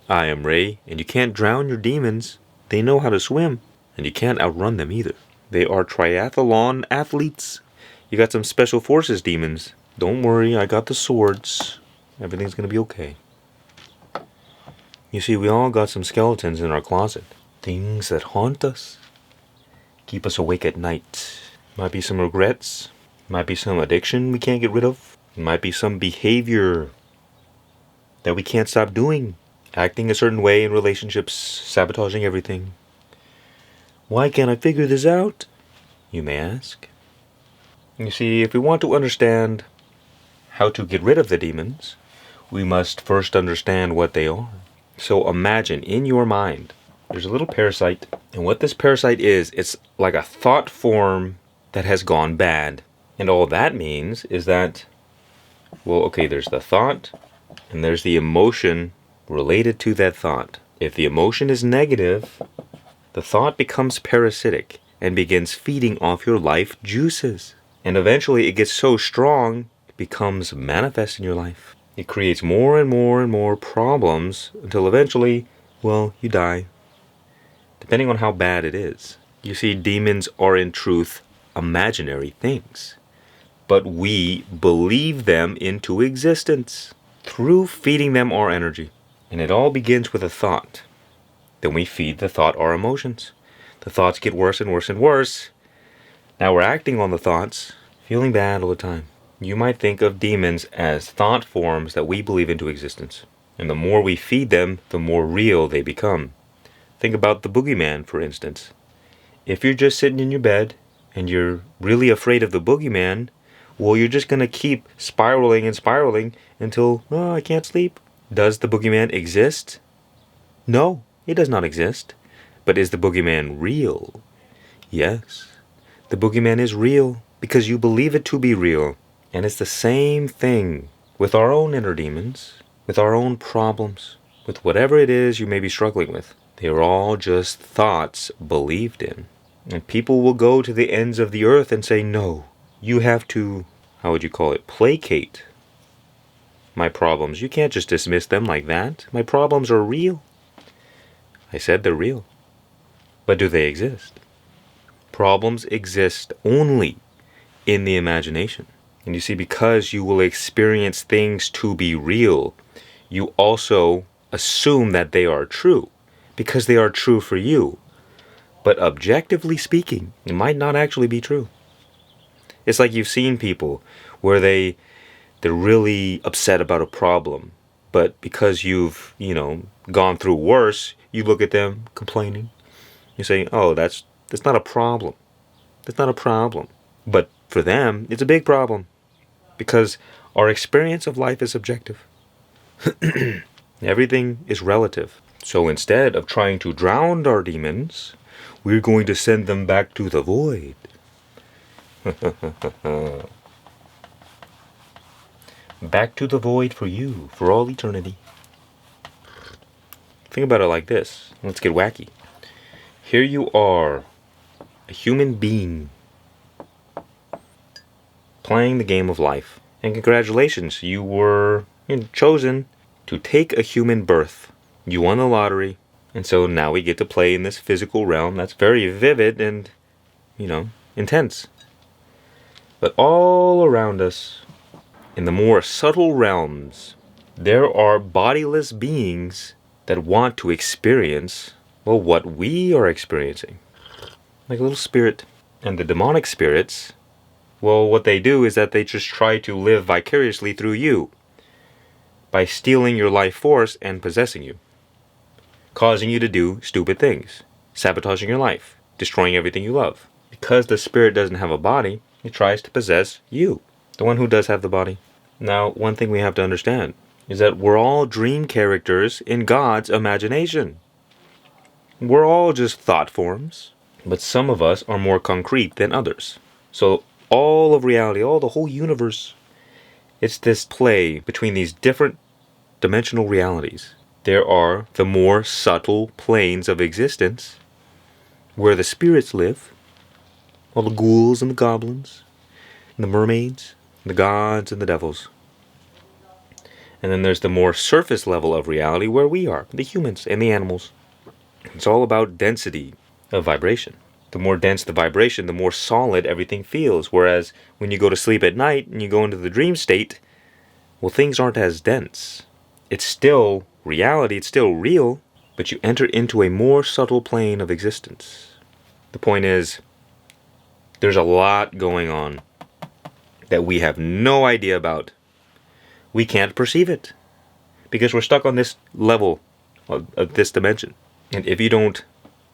I am Ray, and you can't drown your demons. They know how to swim, and you can't outrun them either. They are triathlon athletes. You got some special forces demons. Don't worry, I got the swords. Everything's gonna be okay. You see, we all got some skeletons in our closet. Things that haunt us. Keep us awake at night. Might be some regrets. Might be some addiction we can't get rid of. Might be some behavior that we can't stop doing. Acting a certain way in relationships, sabotaging everything. Why can't I figure this out? You may ask. You see, if we want to understand how to get rid of the demons, we must first understand what they are. So imagine in your mind, there's a little parasite, and what this parasite is, it's like a thought form that has gone bad. And all that means is that, well, okay, there's the thought, and there's the emotion related to that thought. If the emotion is negative, the thought becomes parasitic and begins feeding off your life juices. And eventually it gets so strong, it becomes manifest in your life. It creates more and more and more problems until eventually, well, you die. Depending on how bad it is. You see, demons are in truth imaginary things. But we believe them into existence through feeding them our energy. And it all begins with a thought. Then we feed the thought our emotions. The thoughts get worse and worse and worse. Now we're acting on the thoughts, feeling bad all the time. You might think of demons as thought forms that we believe into existence. And the more we feed them, the more real they become. Think about the boogeyman, for instance. If you're just sitting in your bed and you're really afraid of the boogeyman, well, you're just going to keep spiraling and spiraling until, oh, I can't sleep. Does the boogeyman exist? No, it does not exist. But is the boogeyman real? Yes. The boogeyman is real because you believe it to be real. And it's the same thing with our own inner demons, with our own problems, with whatever it is you may be struggling with. They are all just thoughts believed in. And people will go to the ends of the earth and say, no, you have to, how would you call it, placate my problems. You can't just dismiss them like that. My problems are real. I said they're real. But do they exist? Problems exist only in the imagination. And you see, because you will experience things to be real, you also assume that they are true, because they are true for you. But objectively speaking, it might not actually be true. It's like you've seen people where they're really upset about a problem, but because you've, gone through worse, you look at them complaining. You say, oh, that's not a problem. That's not a problem. But for them, it's a big problem. Because our experience of life is subjective. Everything is relative. So instead of trying to drown our demons, we're going to send them back to the void. Back to the void for you, for all eternity. Think about it like this. Let's get wacky. Here you are, a human being, playing the game of life. And congratulations, you were chosen to take a human birth. You won the lottery. And so now we get to play in this physical realm that's very vivid and, intense. But all around us, in the more subtle realms, there are bodiless beings that want to experience, well, what we are experiencing. Like a little spirit. And the demonic spirits, well, what they do is that they just try to live vicariously through you by stealing your life force and possessing you, causing you to do stupid things, sabotaging your life, destroying everything you love. Because the spirit doesn't have a body, it tries to possess you, the one who does have the body. Now, one thing we have to understand is that we're all dream characters in God's imagination. We're all just thought forms, but some of us are more concrete than others. So all of reality, the whole universe, it's this play between these different dimensional realities. There are the more subtle planes of existence where the spirits live, all the ghouls and the goblins, and the mermaids, and the gods and the devils. And then there's the more surface level of reality where we are, the humans and the animals. It's all about density of vibration. The more dense the vibration, the more solid everything feels. Whereas when you go to sleep at night and you go into the dream state, well, things aren't as dense. It's still reality, it's still real, but you enter into a more subtle plane of existence. The point is, there's a lot going on that we have no idea about. We can't perceive it because we're stuck on this level of this dimension. And if you don't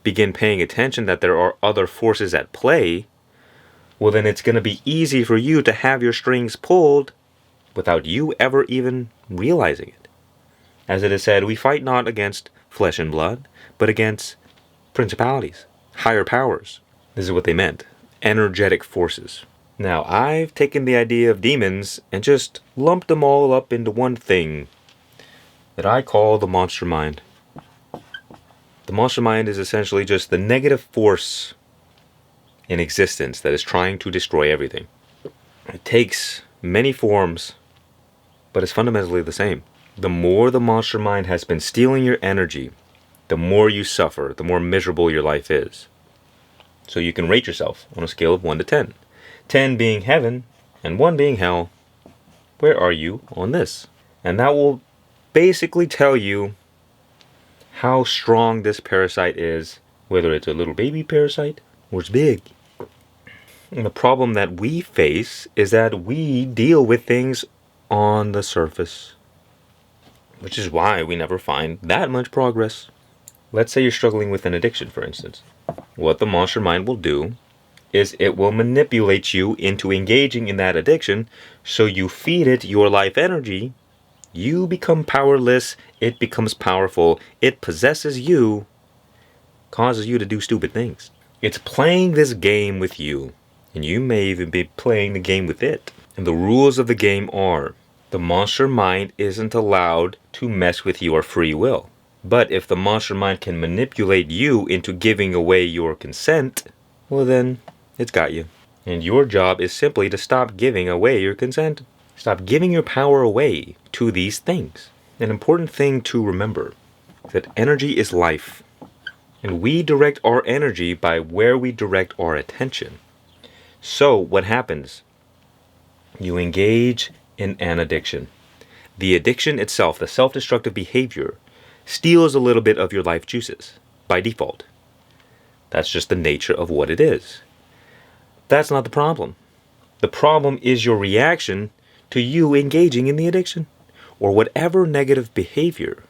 begin paying attention that there are other forces at play, well, then it's going to be easy for you to have your strings pulled without you ever even realizing it. As it is said, we fight not against flesh and blood, but against principalities, higher powers. This is what they meant. Energetic forces. Now, I've taken the idea of demons and just lumped them all up into one thing that I call the monster mind. The monster mind is essentially just the negative force in existence that is trying to destroy everything. It takes many forms, but it's fundamentally the same. The more the monster mind has been stealing your energy, the more you suffer, the more miserable your life is. So you can rate yourself on a scale of 1 to 10. 10 being heaven and 1 being hell. Where are you on this? And that will basically tell you how strong this parasite is, whether it's a little baby parasite or it's big. And the problem that we face is that we deal with things on the surface, which is why we never find that much progress. Let's say you're struggling with an addiction, for instance. What the monster mind will do is it will manipulate you into engaging in that addiction, so you feed it your life energy, you become powerless, it becomes powerful, it possesses you, causes you to do stupid things. It's playing this game with you, and you may even be playing the game with it. And the rules of the game are, the monster mind isn't allowed to mess with your free will. But if the monster mind can manipulate you into giving away your consent, well then, it's got you. And your job is simply to stop giving away your consent. Stop giving your power away to these things. An important thing to remember is that energy is life. And we direct our energy by where we direct our attention. So what happens? You engage in an addiction. The addiction itself, the self-destructive behavior, steals a little bit of your life juices by default. That's just the nature of what it is. That's not the problem. The problem is your reaction to you engaging in the addiction or whatever negative behavior,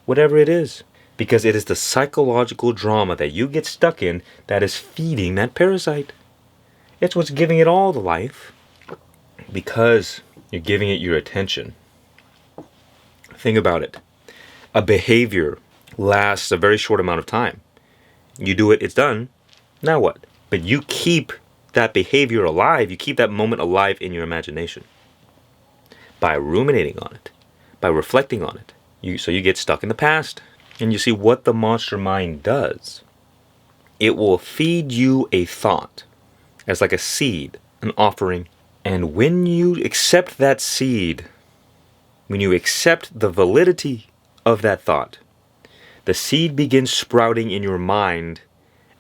whatever it is, because it is the psychological drama that you get stuck in that is feeding that parasite. It's what's giving it all the life because you're giving it your attention. Think about it. A behavior lasts a very short amount of time. You do it, it's done. Now what? But you keep that behavior alive. You keep that moment alive in your imagination by ruminating on it, by reflecting on it. So you get stuck in the past. And you see what the monster mind does. It will feed you a thought as like a seed, an offering. And when you accept that seed, when you accept the validity of that thought, the seed begins sprouting in your mind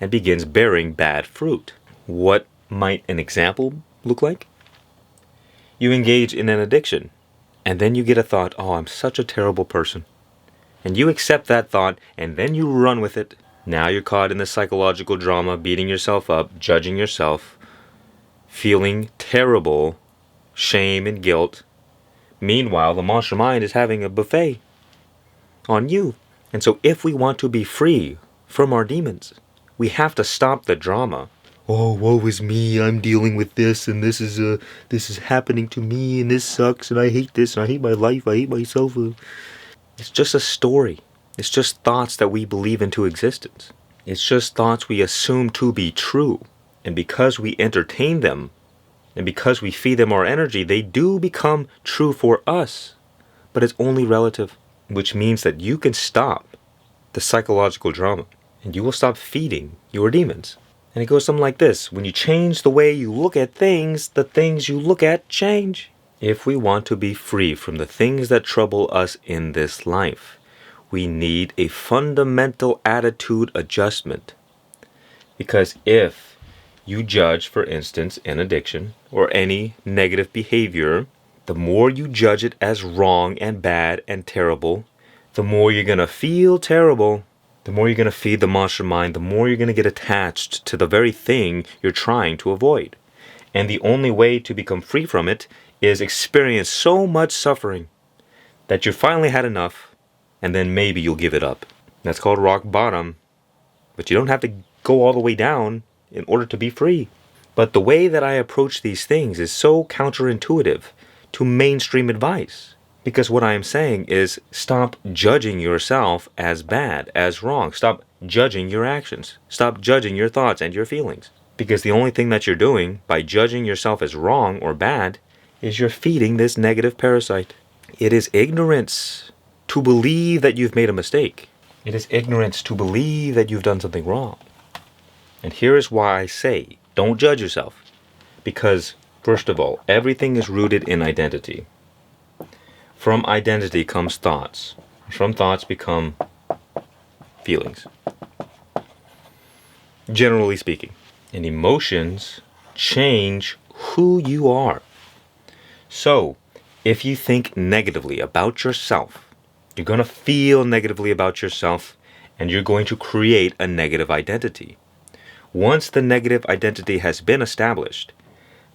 and begins bearing bad fruit. What might an example look like? You engage in an addiction, and then you get a thought, oh, I'm such a terrible person. And you accept that thought, and then you run with it. Now you're caught in the psychological drama, beating yourself up, judging yourself, feeling terrible, shame and guilt. Meanwhile, the monster mind is having a buffet on you. And so if we want to be free from our demons, we have to stop the drama. Oh, woe is me, I'm dealing with this, and this is happening to me, and this sucks, and I hate this, and I hate my life, I hate myself. It's just a story. It's just thoughts that we believe into existence. It's just thoughts we assume to be true. And because we entertain them, and because we feed them our energy, they do become true for us. But it's only relative, which means that you can stop the psychological drama, and you will stop feeding your demons. And it goes something like this. When you change the way you look at things, the things you look at change. If we want to be free from the things that trouble us in this life, we need a fundamental attitude adjustment. Because if you judge, for instance, an addiction or any negative behavior, the more you judge it as wrong and bad and terrible, the more you're going to feel terrible. The more you're going to feed the monster mind, the more you're going to get attached to the very thing you're trying to avoid. And the only way to become free from it is experience so much suffering that you finally had enough, and then maybe you'll give it up. That's called rock bottom. But you don't have to go all the way down in order to be free. But the way that I approach these things is so counterintuitive to mainstream advice. Because what I am saying is stop judging yourself as bad, as wrong. Stop judging your actions. Stop judging your thoughts and your feelings. Because the only thing that you're doing by judging yourself as wrong or bad is you're feeding this negative parasite. It is ignorance to believe that you've made a mistake. It is ignorance to believe that you've done something wrong. And here is why I say, don't judge yourself. Because, first of all, everything is rooted in identity. From identity comes thoughts. From thoughts become feelings. Generally speaking. And emotions change who you are. So, if you think negatively about yourself, you're going to feel negatively about yourself, and you're going to create a negative identity. Once the negative identity has been established,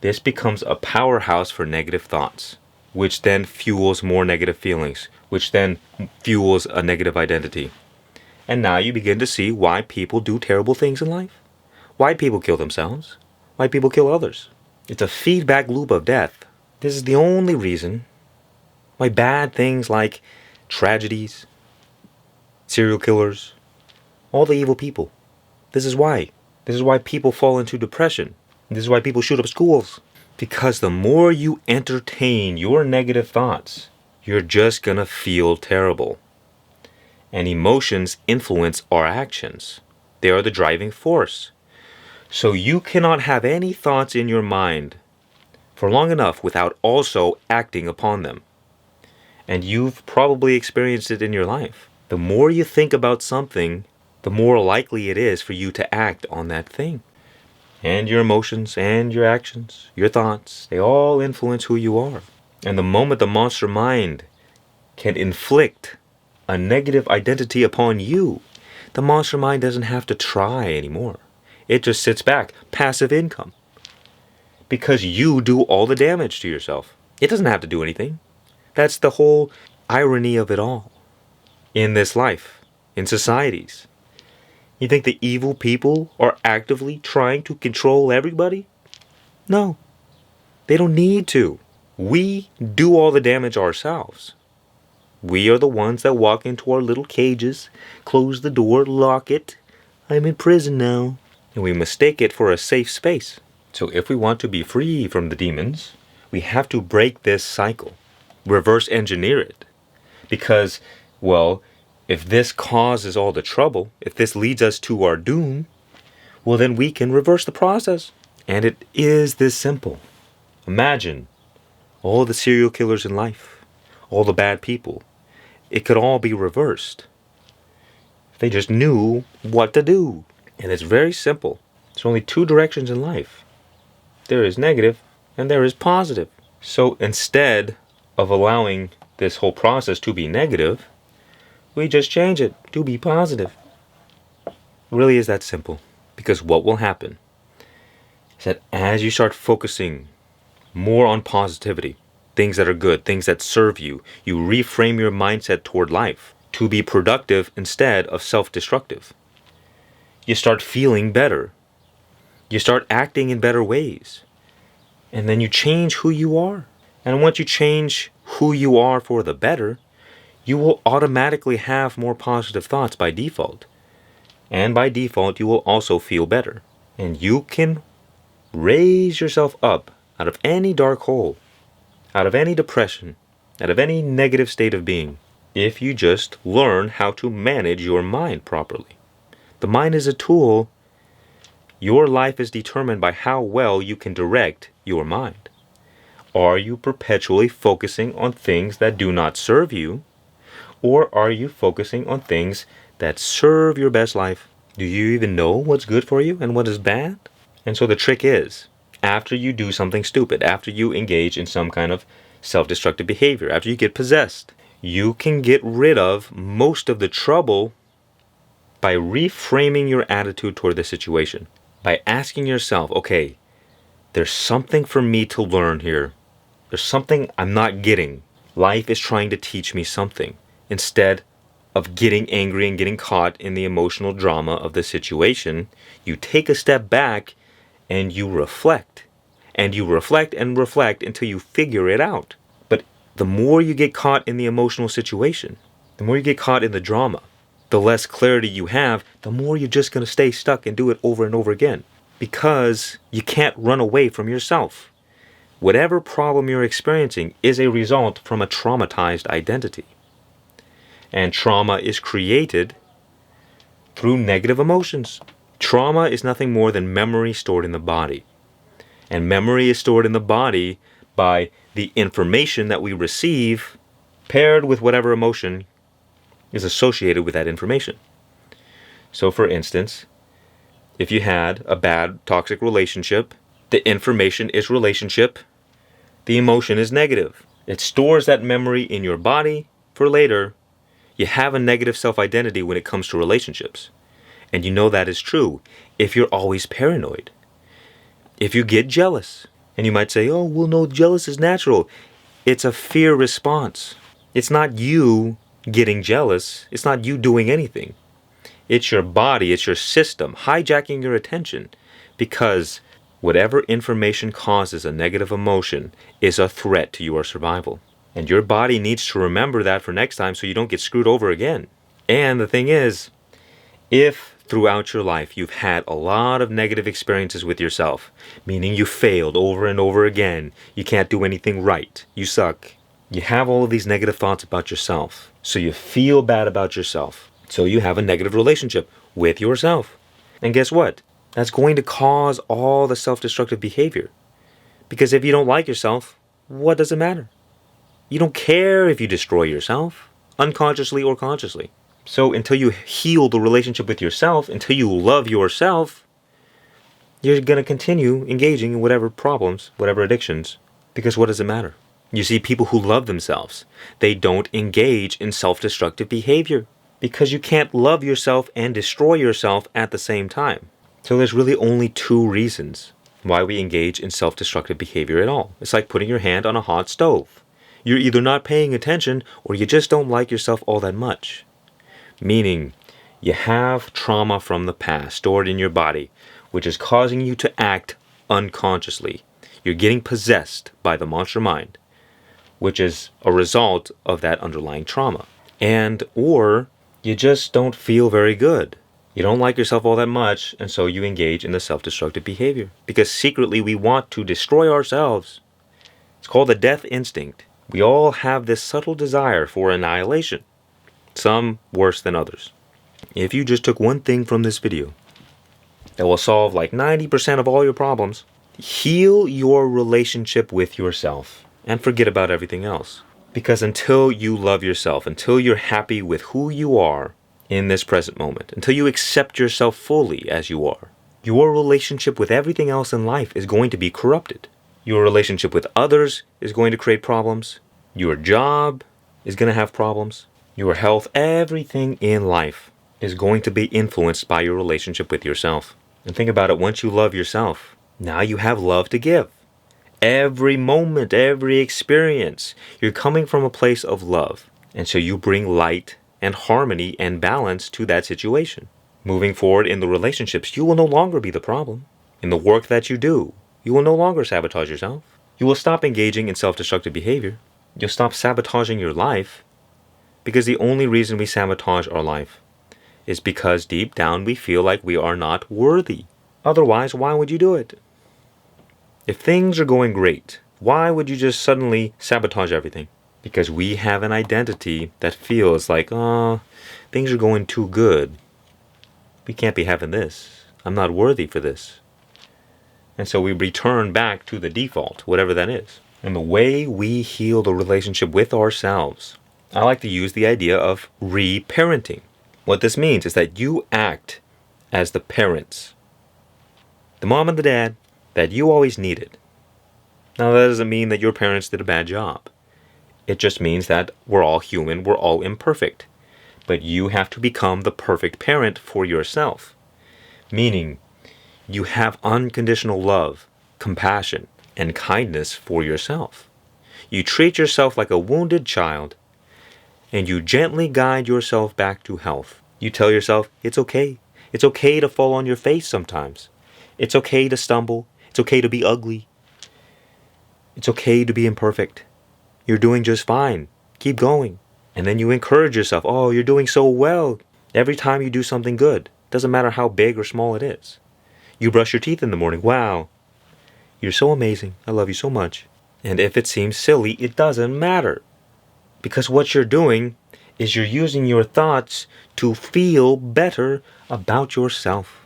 this becomes a powerhouse for negative thoughts, which then fuels more negative feelings, which then fuels a negative identity. And now you begin to see why people do terrible things in life. Why people kill themselves. Why people kill others. It's a feedback loop of death. This is the only reason why bad things like tragedies, serial killers, all the evil people. This is why. This is why people fall into depression. This is why people shoot up schools. Because the more you entertain your negative thoughts, you're just gonna feel terrible. And emotions influence our actions. They are the driving force. So you cannot have any thoughts in your mind for long enough without also acting upon them. And you've probably experienced it in your life. The more you think about something, the more likely it is for you to act on that thing. And your emotions and your actions, your thoughts, they all influence who you are. And the moment the monster mind can inflict a negative identity upon you, the monster mind doesn't have to try anymore. It just sits back, passive income. Because you do all the damage to yourself. It doesn't have to do anything. That's the whole irony of it all. In this life, in societies. You think the evil people are actively trying to control everybody? No. They don't need to. We do all the damage ourselves. We are the ones that walk into our little cages, close the door, lock it. I'm in prison now. And we mistake it for a safe space. So if we want to be free from the demons, we have to break this cycle. Reverse engineer it. Because, well, if this causes all the trouble, if this leads us to our doom, well then we can reverse the process. And it is this simple. Imagine all the serial killers in life, all the bad people. It could all be reversed. If they just knew what to do. And it's very simple. There's only two directions in life. There is negative and there is positive. So instead of allowing this whole process to be negative, we just change it to be positive. It really is that simple. Because what will happen is that as you start focusing more on positivity, things that are good, things that serve you, you reframe your mindset toward life to be productive instead of self-destructive. You start feeling better. You start acting in better ways. And then you change who you are. And once you change who you are for the better, you will automatically have more positive thoughts by default. And by default, you will also feel better. And you can raise yourself up out of any dark hole, out of any depression, out of any negative state of being, if you just learn how to manage your mind properly. The mind is a tool. Your life is determined by how well you can direct your mind. Are you perpetually focusing on things that do not serve you? Or are you focusing on things that serve your best life? Do you even know what's good for you and what is bad? And so the trick is, after you do something stupid, after you engage in some kind of self-destructive behavior, after you get possessed, you can get rid of most of the trouble by reframing your attitude toward the situation. By asking yourself, okay, there's something for me to learn here. There's something I'm not getting. Life is trying to teach me something. Instead of getting angry and getting caught in the emotional drama of the situation, you take a step back and you reflect. And you reflect and reflect until you figure it out. But the more you get caught in the emotional situation, the more you get caught in the drama, the less clarity you have, the more you're just going to stay stuck and do it over and over again. Because you can't run away from yourself. Whatever problem you're experiencing is a result from a traumatized identity. And trauma is created through negative emotions. Trauma is nothing more than memory stored in the body. And memory is stored in the body by the information that we receive paired with whatever emotion is associated with that information. So for instance, if you had a bad toxic relationship, the information is relationship, the emotion is negative. It stores that memory in your body for later. You have a negative self-identity when it comes to relationships. And you know that is true if you're always paranoid. If you get jealous, and you might say, oh, well, no, jealous is natural. It's a fear response. It's not you getting jealous. It's not you doing anything. It's your body, it's your system hijacking your attention, because whatever information causes a negative emotion is a threat to your survival. And your body needs to remember that for next time so you don't get screwed over again. And the thing is, if throughout your life you've had a lot of negative experiences with yourself, meaning you failed over and over again, you can't do anything right, you suck, you have all of these negative thoughts about yourself, so you feel bad about yourself, so you have a negative relationship with yourself. And guess what? That's going to cause all the self-destructive behavior. Because if you don't like yourself, what does it matter? You don't care if you destroy yourself, unconsciously or consciously. So until you heal the relationship with yourself, until you love yourself, you're going to continue engaging in whatever problems, whatever addictions. Because what does it matter? You see, people who love themselves, they don't engage in self-destructive behavior. Because you can't love yourself and destroy yourself at the same time. So there's really only two reasons why we engage in self-destructive behavior at all. It's like putting your hand on a hot stove. You're either not paying attention or you just don't like yourself all that much. Meaning, you have trauma from the past stored in your body, which is causing you to act unconsciously. You're getting possessed by the monster mind, which is a result of that underlying trauma. Or you just don't feel very good. You don't like yourself all that much, and so you engage in the self-destructive behavior. Because secretly we want to destroy ourselves. It's called the death instinct. We all have this subtle desire for annihilation. Some worse than others. If you just took one thing from this video that will solve like 90% of all your problems, heal your relationship with yourself and forget about everything else. Because until you love yourself, until you're happy with who you are in this present moment, until you accept yourself fully as you are, your relationship with everything else in life is going to be corrupted. Your relationship with others is going to create problems. Your job is going to have problems. Your health, everything in life is going to be influenced by your relationship with yourself. And think about it, once you love yourself, now you have love to give. Every moment, every experience, you're coming from a place of love. And so you bring light and harmony and balance to that situation. Moving forward in the relationships, you will no longer be the problem. In the work that you do, you will no longer sabotage yourself. You will stop engaging in self-destructive behavior. You'll stop sabotaging your life. Because the only reason we sabotage our life is because deep down we feel like we are not worthy. Otherwise, why would you do it? If things are going great, why would you just suddenly sabotage everything? Because we have an identity that feels like, things are going too good. We can't be having this. I'm not worthy for this. And so we return back to the default, whatever that is. And the way we heal the relationship with ourselves, I like to use the idea of re-parenting. What this means is that you act as the parents, the mom and the dad that you always needed. Now, that doesn't mean that your parents did a bad job. It just means that we're all human, we're all imperfect. But you have to become the perfect parent for yourself. Meaning, you have unconditional love, compassion, and kindness for yourself. You treat yourself like a wounded child, and you gently guide yourself back to health. You tell yourself, it's okay. It's okay to fall on your face sometimes. It's okay to stumble. It's okay to be ugly. It's okay to be imperfect. You're doing just fine. Keep going. And then you encourage yourself. Oh, you're doing so well. Every time you do something good. Doesn't matter how big or small it is. You brush your teeth in the morning. Wow. You're so amazing. I love you so much. And if it seems silly, it doesn't matter. Because what you're doing is you're using your thoughts to feel better about yourself.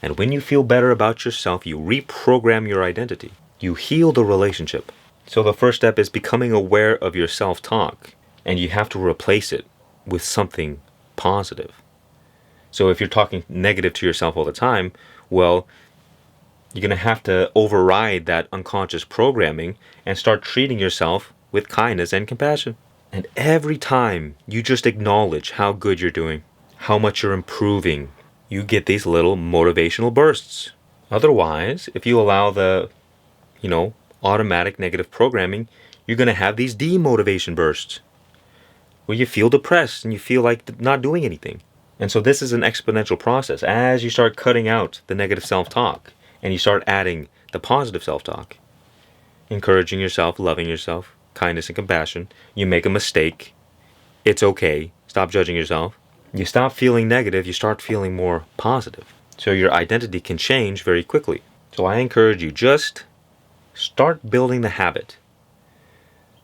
And when you feel better about yourself, you reprogram your identity. You heal the relationship. So the first step is becoming aware of your self-talk. And you have to replace it with something positive. So if you're talking negative to yourself all the time, well, you're going to have to override that unconscious programming and start treating yourself with kindness and compassion. And every time you just acknowledge how good you're doing, how much you're improving, you get these little motivational bursts. Otherwise, if you allow the, automatic negative programming, you're going to have these demotivation bursts where you feel depressed and you feel like not doing anything. And so this is an exponential process. As you start cutting out the negative self-talk and you start adding the positive self-talk, encouraging yourself, loving yourself, kindness and compassion, you make a mistake, it's okay, stop judging yourself. You stop feeling negative, you start feeling more positive. So your identity can change very quickly. So I encourage you, just start building the habit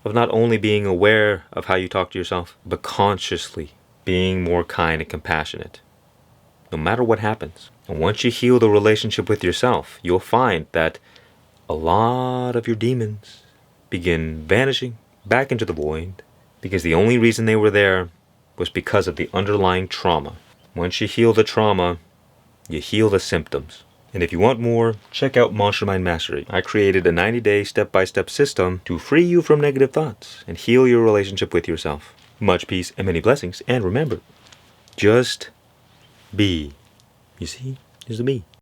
of not only being aware of how you talk to yourself, but consciously being more kind and compassionate, no matter what happens. And once you heal the relationship with yourself, you'll find that a lot of your demons begin vanishing back into the void, because the only reason they were there was because of the underlying trauma. Once you heal the trauma, you heal the symptoms. And if you want more, check out Mastermind Mastery. I created a 90-day step-by-step system to free you from negative thoughts and heal your relationship with yourself. Much peace and many blessings. And remember, just be. You see, there's the be.